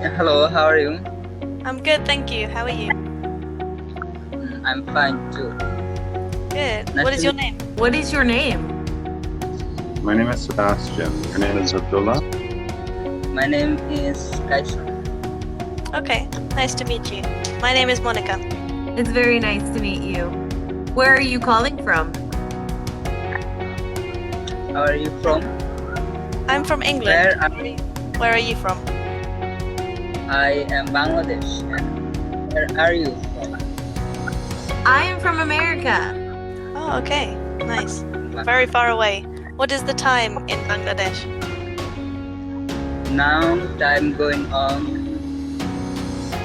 Hello, how are you? I'm good, thank you. How are you? I'm fine too. Good. Nice What to is your meet name? What is your name? My name is Sebastian. Your name is Abdullah. My name is Kaisa. Okay, nice to meet you. My name is Monica. It's very nice to meet you. Where are you calling from? How are you from? I'm from England. Where are you from? I am Bangladesh. And where are you from? I am from America. Oh, okay. Nice. Very far away. What is the time in Bangladesh? Now time going on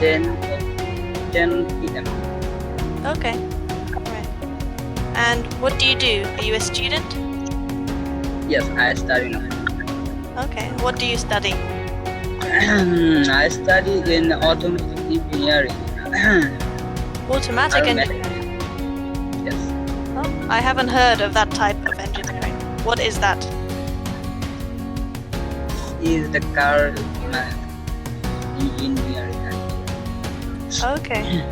10 p.m. Okay. Right. And what do you do? Are you a student? Yes, I study now. Okay. What do you study? I study in automotive engineering. Automatic Are you engineering. Yes, Oh, I haven't heard of that type of engineering. What is that? is the car engineering. Okay.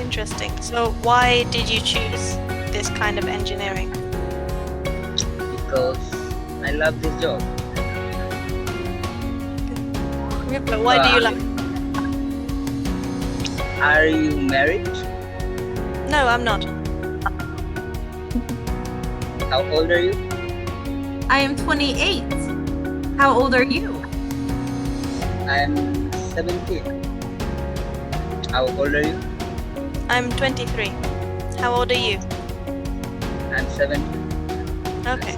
Interesting. So why did you choose this kind of engineering? Because I love this job. But why do you like? Are you married? No, I'm not. How old are you? I am 28. How old are you? I'm 17. How old are you? I'm 23. How old are you? I'm 17. Okay.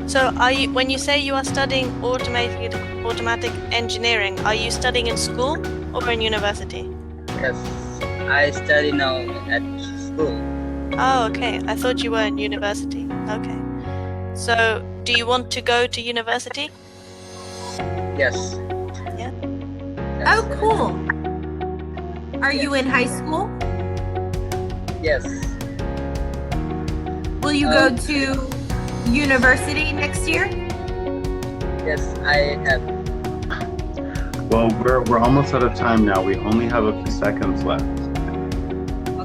So are you, when you say you are studying automatic engineering, are you studying in school or in university? Yes, I study now at school. Oh, okay. I thought you were in university. Okay. So do you want to go to university? Yes. Yeah. Yes. Oh, cool. Are you in high school? Yes. Will you go to university next year? Yes, I have. Well, we're almost out of time now. We only have a few seconds left.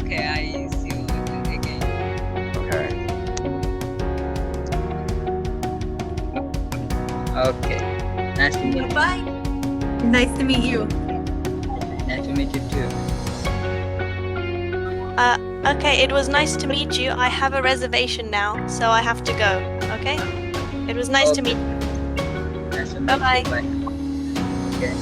Okay, I see you again. Okay. Okay. Nice to meet you. Bye. Nice to meet you. Nice to meet you too. Okay, it was nice to meet you. I have a reservation now, so I have to go. Okay? It was nice to meet you. Nice to meet Bye-bye. you. Bye. Okay.